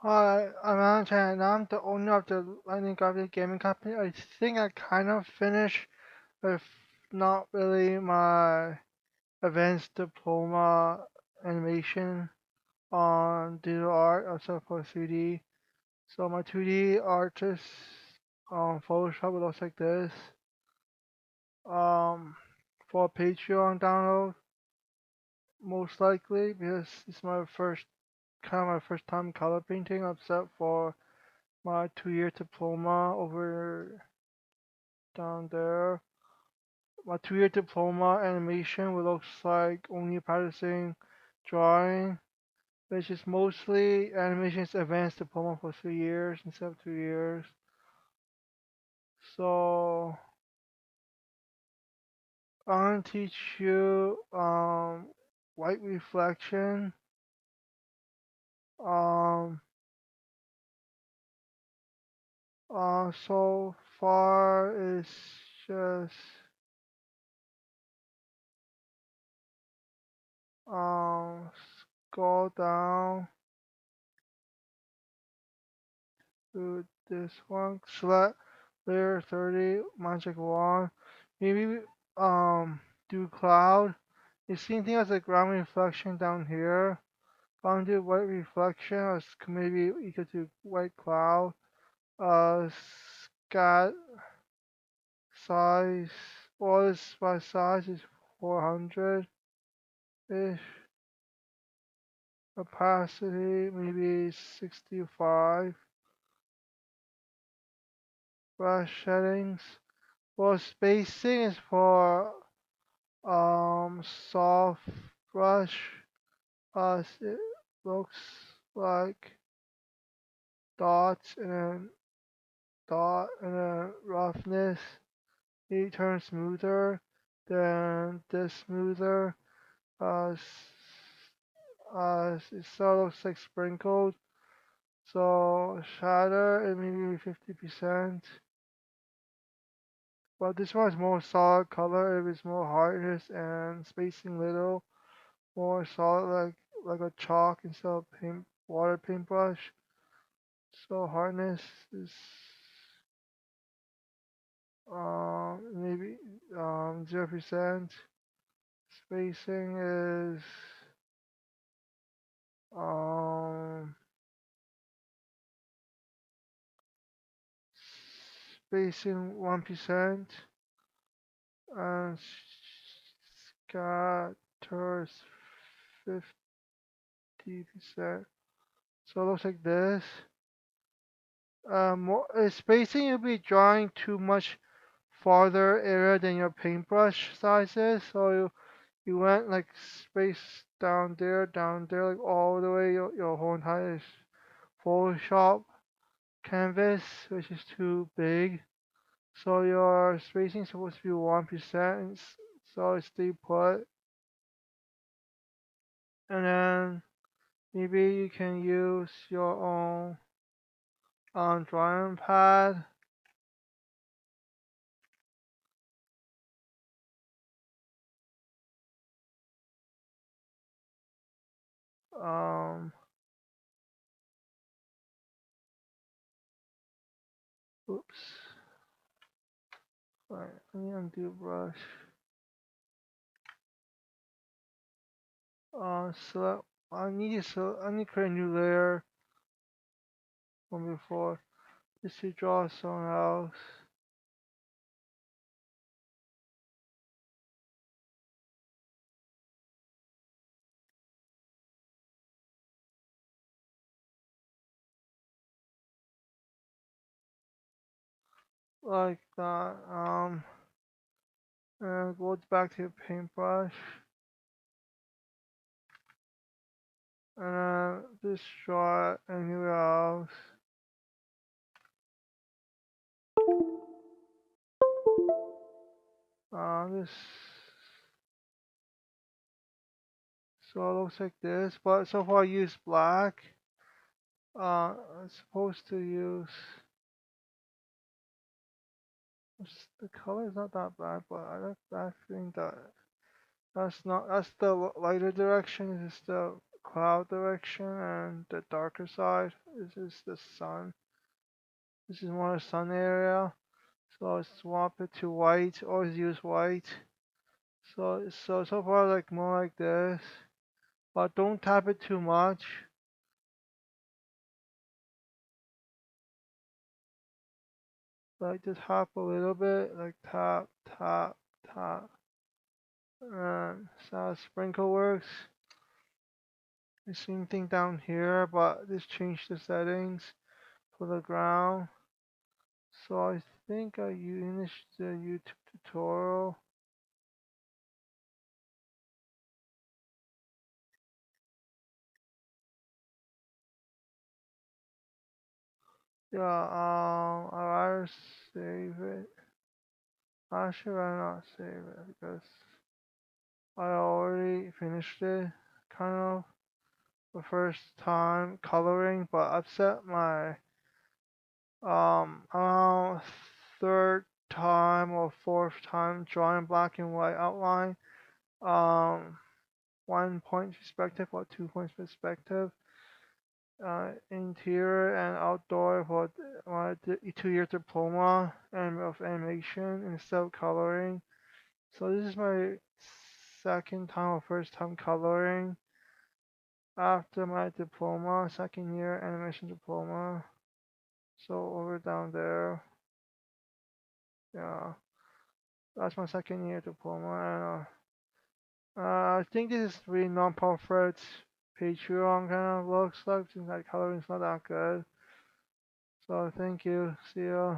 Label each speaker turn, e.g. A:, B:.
A: Hi, I'm Alan and I'm the owner of the Lightning Graphic Gaming Company. I think I kind of finished with not really my advanced diploma animation on digital art, also for 3D. So my 2D art is on Photoshop. It looks like this. Um, for Patreon download, most likely because it's my first time color painting, except for my 2 year diploma over down there. My 2 year diploma animation, what looks like only practicing drawing, which is mostly animation's advanced diploma for 3 years instead of 2 years. So I'm gonna teach you white reflection. Um so far it's just um scroll down to this one. Select layer 30 magic wand. Maybe do cloud. You see anything as a ground reflection down here? I'll do white reflection. Or maybe you could do white cloud. Scat size. Well, this by size is 400 ish. Opacity maybe 65. Brush settings. Well, spacing is for soft brush. It looks like dots and then dot and then roughness. It turns smoother. Then this smoother. It sort of looks like sprinkled. So shadow it maybe 50%. But this one is more solid color. It is more hardness and spacing little. More solid like a chalk instead of water paintbrush. So hardness is maybe 0%. Spacing is um spacing 1%, and scatters 50%. So it looks like this. Spacing, you'll be drawing too much farther area than your paintbrush sizes. So you went like space down there, like all the way your whole entire Photoshop canvas, which is too big. So your spacing is supposed to be 1%, so it's stay put. And then maybe you can use your own drawing pad. Um, oops. Right, let me undo brush. Select. I need to create a new layer from before. Just to draw someone else. Like that. And go back to your paintbrush. And just draw it anywhere else. This so it looks like this, but so far I use black. I'm supposed to use the color is not that bad, but I think that that's not that's the lighter direction. Is the cloud direction, and the darker side, this is the sun. This is more sun area. So I swap it to white, always use white. So far like more like this. But don't tap it too much. Like just tap a little bit, like tap, tap, tap. And so sprinkle works. The same thing down here, but just change the settings for the ground. So I think I finished the YouTube tutorial. Yeah, I rather save it. Actually, rather not save it because I already finished it, kind of, the first time coloring, but I've set my around third time or fourth time drawing black and white outline. Um, 1 point perspective or 2 points perspective. Interior and outdoor for my 2 year diploma and of animation instead of coloring. So this is my second time or first time coloring after my diploma, second year animation diploma. So over down there, yeah, that's my second year diploma. I think this is really non-profit Patreon kind of looks like, since that coloring's not that good. So thank you. See ya.